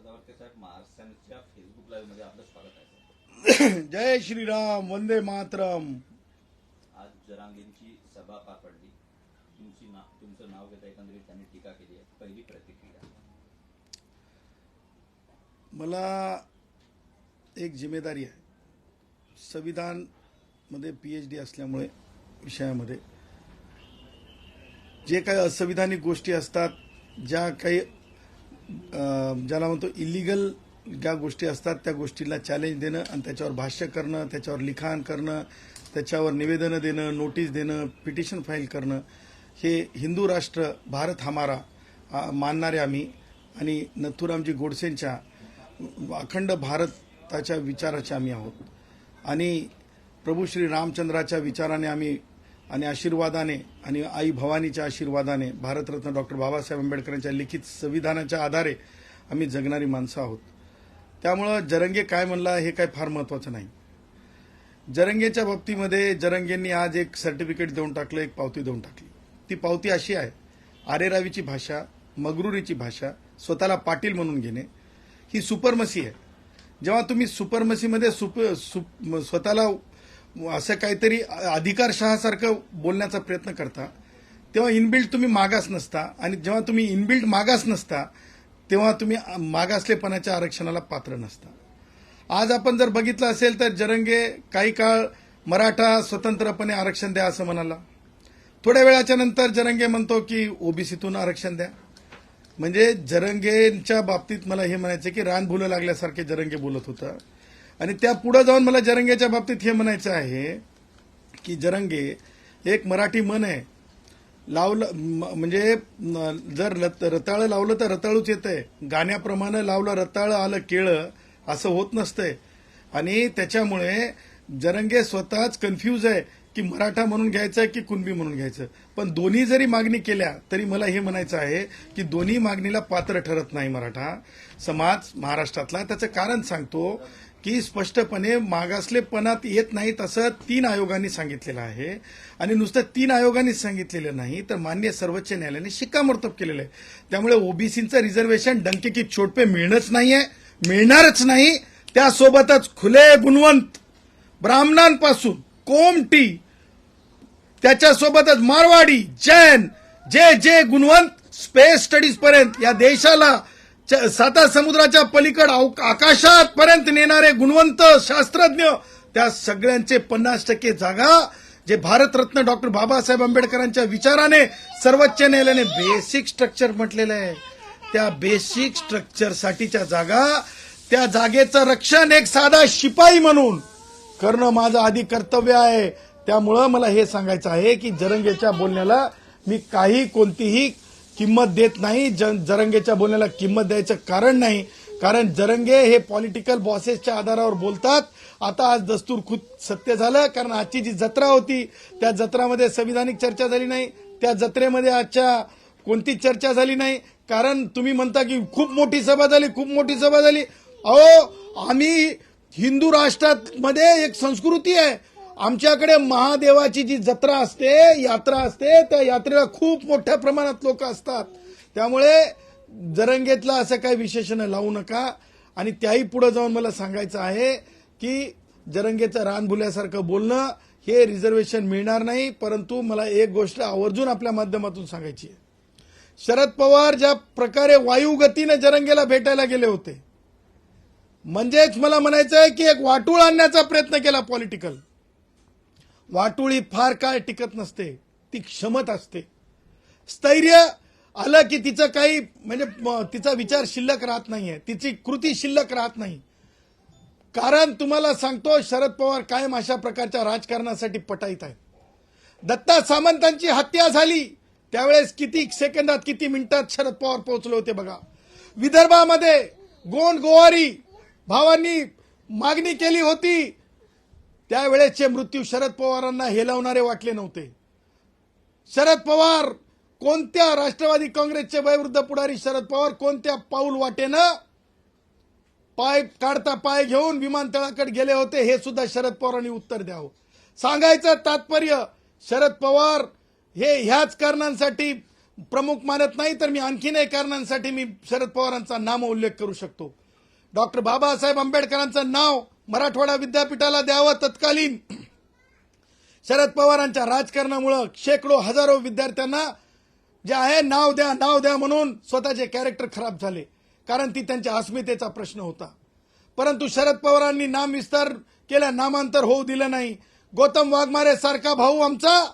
सदावर्ते साहेब, महाराष्ट्राच्या Facebook live मध्ये आपलं स्वागत आहे. जय श्रीराम, वंदे मातरम. आज जरांगेंची सभा पार पडली. तुमचं नाव घेता एकंदरीत त्यांनी टीका केली आहे. पहिली प्रतिक्रिया. मला एक जिम्मेदारी आहे. संविधान मध्ये PhD असल्यामुळे विषयामध्ये जे काही असंविधानिक गोष्टी असतात, ज्या काही ज्याला म्हणतो इलिगल ज्या गोष्टी असतात, त्या गोष्टीला चॅलेंज देणं आणि त्याच्यावर भाष्य करणं, त्याच्यावर लिखाण करणं, त्याच्यावर निवेदनं देणं, नोटीस देणं, पिटिशन फाईल करणं, हे हिंदू राष्ट्र भारत हमारा मानणारे आम्ही आणि नथुरामजी गोडसेंच्या अखंड भारताच्या विचाराचे आम्ही आहोत आणि प्रभू श्री रामचंद्राच्या विचाराने आम्ही आणि आशीर्वादाने आणि आई भवानीच्या आशीर्वादाने भारतरत्न डॉक्टर बाबासाहेब आंबेडकरांच्या लिखित संविधानाच्या आधारे आम्ही जगणारी माणसं आहोत. त्यामुळं जरंगे काय म्हणला हे काय फार महत्त्वाचं नाही. जरंगेच्या बाबतीमध्ये जरंगेंनी आज एक सर्टिफिकेट देऊन टाकलं, एक पावती देऊन टाकली. ती पावती अशी आहे: आरेरावीची भाषा, मगरुरीची भाषा, स्वतःला पाटील म्हणून घेणे, ही सुपरमसी आहे. जेव्हा तुम्ही सुपरमसीमध्ये स्वतःला असं काहीतरी अधिकारशहासारखं बोलण्याचा प्रयत्न करता, तेव्हा इनबिल्ट तुम्ही मागास नसता आणि जेव्हा तुम्ही इनबिल्ट मागास नसता तेव्हा तुम्ही मागासलेपणाच्या आरक्षणाला पात्र नसता. आज आपण जर बघितलं असेल तर जरंगे काही काळ मराठा स्वतंत्रपणे आरक्षण द्या असं म्हणाला. थोड्या वेळाच्या नंतर जरंगे म्हणतो की ओबीसीतून आरक्षण द्या. म्हणजे जरंगेंच्या बाबतीत मला हे म्हणायचं की रान भुलं लागल्यासारखे जरंगे बोलत होता. आणि त्या पुढे जाऊन मला जरंगेच्या बाबतीत हे म्हणायचं आहे की जरंगे एक मराठी म्हण आहे, लावलं म्हणजे जर रताळं लावलं तर रताळूच येतंय, गाण्याप्रमाणे लावलं रताळं आलं केळं असं होत नसतंय. आणि त्याच्यामुळे जरंगे स्वतःच कन्फ्यूज आहे की मराठा म्हणून घ्यायचं की कुणबी म्हणून घ्यायचं. पण दोन्ही जरी मागणी केल्या तरी मला हे म्हणायचं आहे की दोन्ही मागणीला पात्र ठरत नाही मराठा समाज महाराष्ट्रातला. त्याचं कारण सांगतो की स्पष्टपणे मागासलेपणात येत नाहीत असं 3 आयोगांनी सांगितलेलं आहे. आणि नुसतं 3 आयोगांनी सांगितलेलं नाही तर माननीय सर्वोच्च न्यायालयाने शिक्कामोर्तब केलेलं आहे. त्यामुळे ओबीसीचं रिझर्वेशन डंके की चोट पे मिळणंच नाहीये, मिळणारच नाही. त्यासोबतच खुले गुणवंत ब्राह्मणांपासून कोमटी, त्याच्यासोबतच मारवाडी, जैन, जे गुणवंत स्पेस स्टडीज पर्यंत या देशाला 7 समुद्राच्या पलीकड आकाशात पर्यंत नेणारे गुणवंत शास्त्रज्ञ, त्या सगळ्यांचे 50% जागा जे भारतरत्न डॉक्टर बाबासाहेब आंबेडकरांच्या विचाराने सर्वोच्च न्यायालयाने बेसिक स्ट्रक्चर म्हटलेलं आहे, त्या बेसिक स्ट्रक्चरसाठीच्या जागा, त्या जागेचं रक्षण एक साधा शिपाई म्हणून करणं माझं आधी कर्तव्य आहे. त्यामुळं मला हे सांगायचं आहे की जरंगेच्या बोलण्याला मी कोणतीही किंमत देत नाही. जरंगेच्या बोलण्याला किंमत द्यायचं कारण नाही, कारण जरंगे हे पॉलिटिकल बॉसेसच्या आधारावर बोलतात. आता आज दस्तूर खुद सत्य झालं, कारण आजची जी जत्रा होती त्या जत्रामध्ये संविधानिक चर्चा झाली नाही, त्या जत्रेमध्ये आजच्या कोणतीच चर्चा झाली नाही. कारण तुम्ही म्हणता की खूप मोठी सभा झाली, खूप मोठी सभा झाली. अहो, आम्ही हिंदू राष्ट्रामध्ये एक संस्कृती आहे, आमच्याकडे महादेवाची जी जत्रा असते, यात्रा असते, त्या यात्रेला खूप मोठ्या प्रमाणात लोक असतात. त्यामुळे जरंगेतला असं काही विशेषण लावू नका. आणि त्याही पुढे जाऊन मला सांगायचं आहे की जरंगेचं रान भुल्यासारखं बोलणं हे रिझर्वेशन मिळणार नाही. परंतु मला एक गोष्ट आवर्जून आपल्या माध्यमातून सांगायची आहे. शरद पवार ज्या प्रकारे वायुगतीने जरंगेला भेटायला गेले होते, म्हणजेच मला म्हणायचं आहे की एक वाटूळ आणण्याचा प्रयत्न केला पॉलिटिकल. वाटोळी फार काळ टिकत नसते, ती क्षमत असते. स्थैर्य आलं की तिचं काही म्हणजे तिचा विचार शिल्लक राहत नाहीये, तिची कृती शिल्लक राहत नाही. कारण तुम्हाला सांगतो, शरद पवार कायम अशा प्रकारच्या राजकारणासाठी पटाईत आहेत. दत्ता सामंतांची हत्या झाली त्यावेळेस किती सेकंदात किती मिनिटात शरद पवार पोहोचले होते बघा. विदर्भामध्ये गोंड गोवारी भावांनी मागणी केली होती, त्यावेळेसचे मृत्यू शरद पवारांना हेलावणारे वाटले नव्हते. शरद पवार कोणत्या राष्ट्रवादी काँग्रेसचे वयोवृद्ध पुढारी शरद पवार कोणत्या पाऊल वाटेनं पाय काढता पाय घेऊन विमानतळाकडे गेले होते हे सुद्धा शरद पवारांनी उत्तर द्यावं. सांगायचं तात्पर्य, शरद पवार हे ह्याच कारणांसाठी प्रमुख मानत नाही तर मी आणखीन एक कारणांसाठी मी शरद पवारांचा नाम उल्लेख करू शकतो. डॉक्टर बाबासाहेब आंबेडकरांचं नाव मराठवाडा विद्यापीठाला द्यावं तत्कालीन. शरद पवारांच्या राजकारणामुळे शेकडो हजारो विद्यार्थ्यांना जे आहे नाव द्या म्हणून स्वतःचे कॅरेक्टर खराब झाले, कारण ती त्यांच्या अस्मितेचा प्रश्न होता. परंतु शरद पवारांनी नाम विस्तार केला, नामांतर होऊ दिलं नाही. गौतम वाघमारे सारखा भाऊ आमचा,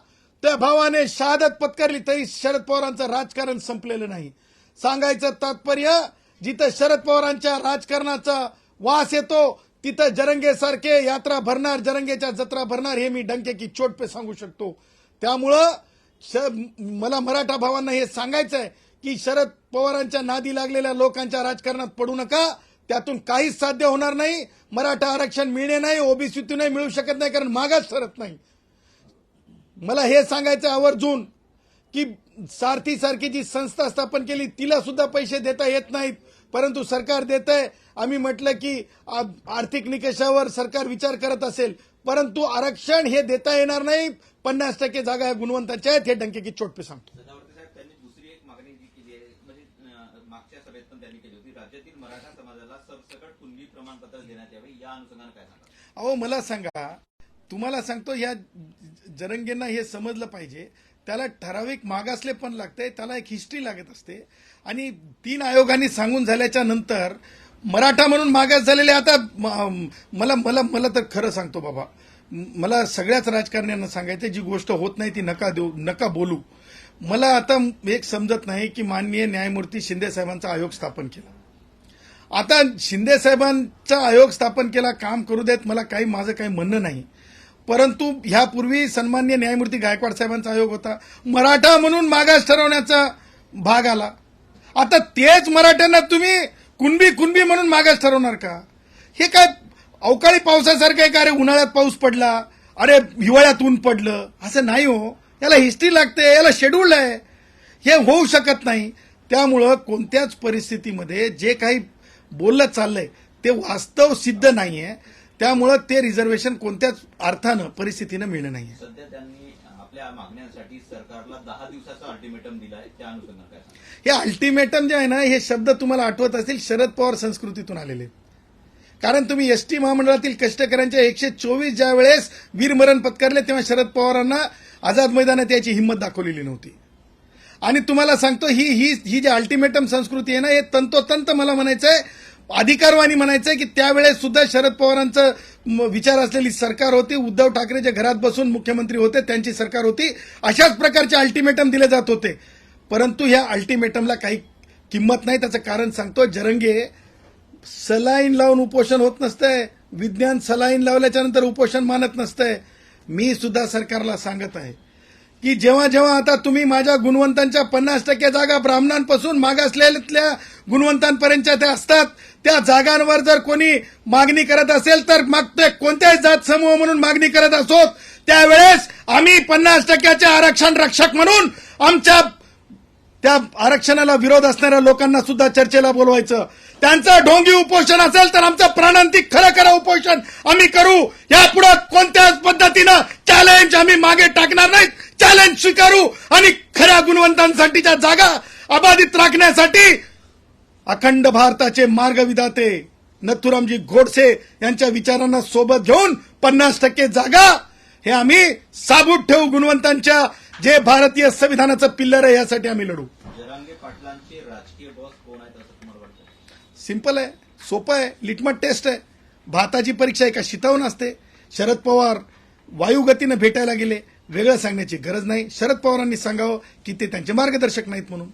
त्या भावाने शहादत पत्करली तरी शरद पवारांचं राजकारण संपलेलं नाही. सांगायचं तात्पर्य, जिथं शरद पवारांच्या राजकारणाचा वास येतो तिथं जरंगेसारखे यात्रा भरणार, जरंगेच्या जत्रा भरणार, हे मी डंके की चोट पे सांगू शकतो. त्यामुळं मला मराठा भावांना हे सांगायचं आहे की शरद पवारांच्या नादी लागलेल्या लोकांच्या राजकारणात पडू नका. त्यातून काहीच साध्य होणार नाही. मराठा आरक्षण मिळणे नाही, ओबीसीतूनही मिळू शकत नाही, कारण मागास ठरत नाही. मला हे सांगायचं आवर्जून की सारथी सारखी जी संस्था स्थापन केली तिला सुद्धा पैसे देता येत नाहीत, परंतु सरकार देत आहे. आम्ही म्हटलं की आर्थिक निकषावर सरकार विचार करत असेल, परंतु आरक्षण हे देता येणार नाही. 50% जागा ह्या गुणवंताच्या आहेत, हे डंके की चोट पे सांगतो. सदावर्ते साहेब, त्यांनी दुसरी एक मागणी जी केली आहे, म्हणजे मागच्या सभेत पण त्यांनी केली होती, राज्यातील मराठा समाजाला सरसकट कुणबी प्रमाणपत्र देण्यात यावे. या अनुषंगाने काय सांगा? अहो मला सांगा, तुम्हाला सांगतो, या जरंगेंना हे समजलं पाहिजे, त्याला ठराविक मागासले पण लागते, त्याला एक हिस्ट्री लागत असते. आणि 3 आयोगांनी सांगून झाल्याच्या नंतर मराठा म्हणून मागास झालेले, आता मला मला मला तर खरं सांगतो बाबा, मला सगळ्याच राजकारण्यांना सांगायचं, जी गोष्ट होत नाही ती नका देऊ, नका बोलू. मला आता एक समजत नाही की माननीय न्यायमूर्ती शिंदे साहेबांचा आयोग स्थापन केला. आता शिंदे साहेबांचा आयोग स्थापन केला, काम करू देत, मला माझं काही म्हणणं नाही. परंतु ह्यापूर्वी सन्माननीय न्यायमूर्ती गायकवाड साहेबांचा आयोग होता, मराठा म्हणून मागास ठरवण्याचा भाग आला. आता तेच मराठ्यांना तुम्ही कुणबी म्हणून मागास ठरवणार का? हे काय अवकाळी पावसासारखं आहे का? अरे उन्हाळ्यात पाऊस पडला, अरे हिवाळ्यात ऊन पडलं, असं नाही हो. याला हिस्ट्री लागते, याला शेड्यूल आहे, हे होऊ शकत नाही. त्यामुळं कोणत्याच परिस्थितीमध्ये जे काही बोललं चाललंय ते वास्तव सिद्ध नाहीये. त्यामुळं ते रिझर्वेशन कोणत्याच अर्थानं परिस्थितीनं मिळणं नाहीये. सध्या त्यांनी आपल्या मागण्यांसाठी सरकारला 10 दिवसाचा अल्टिमेटम दिला आहे, त्या अनुषंगाने काय सांगा? हे अल्टिमेटम जे आहे ना, हे शब्द तुम्हाला आठवत असतील, शरद पवार संस्कृतीतून आलेले आहेत. कारण तुम्ही एसटी महामंडळातील कष्टकऱ्यांच्या 124 ज्या वेळेस वीरमरण पत्करले, तेव्हा शरद पवारांना आझाद मैदानात याची हिंमत दाखवलेली नव्हती. आणि तुम्हाला सांगतो, ही जी अल्टिमेटम संस्कृती आहे ना, हे तंतोतंत मला म्हणायचंय, अधिकारवाणी म्हणायचंय की त्यावेळेस सुद्धा शरद पवारांचं विचार असलेली सरकार होती. उद्धव ठाकरे जे घरात बसून मुख्यमंत्री होते त्यांची सरकार होती. अशाच प्रकारचे अल्टिमेटम दिले जात होते. परंतु ह्या अल्टिमेटमला काही किंमत नाही. त्याचं कारण सांगतो, जरंगे सलाईन लावून उपोषण होत नसतंय, विज्ञान सलाईन लावल्याच्या नंतर उपोषण मानत नसतंय. मी सुद्धा सरकारला सांगत आहे की जेव्हा आता तुम्ही माझ्या गुणवंतांच्या 50% जागा ब्राह्मणांपासून मागासलेल्या गुणवंतांपर्यंतच्या त्या असतात, त्या जागांवर जर कोणी मागणी करत असेल तर मग ते कोणत्याही जात समूह म्हणून मागणी करत असोत, त्यावेळेस आम्ही 50%चे आरक्षण रक्षक म्हणून आमच्या त्या आरक्षणाला विरोध असणाऱ्या लोकांना सुद्धा चर्चेला बोलवायचं. त्यांचं ढोंगी उपोषण असेल तर आमचं प्राणांतिक खरं उपोषण आम्ही करू. यापुढे कोणत्याच पद्धतीनं चॅलेंज आम्ही मागे टाकणार नाहीत. चॅलेंज स्वीकारू आणि खऱ्या गुणवंतांसाठीच्या जागा अबाधित राखण्यासाठी अखंड भारताचे मार्गविधाते नथुरामजी गोडसे यांच्या विचारांना सोबत घेऊन 50% जागा हे आम्ही साबूत ठेवू. गुणवंतांच्या जे भारतीय संविधानाचं पिल्लर आहे, यासाठी आम्ही लढू. जरांगे पाटलांचे राजकीय बॉस कोण आहेत असं तुम्हाला वाटतं? सिंपल आहे, सोपं आहे, लिटमट टेस्ट आहे. भाताची परीक्षा एका शितावून असते. शरद पवार वायुगतीनं भेटायला गेले, वेगळं सांगण्याची गरज नाही. शरद पवारांनी सांगावं की ते त्यांचे मार्गदर्शक नाहीत म्हणून.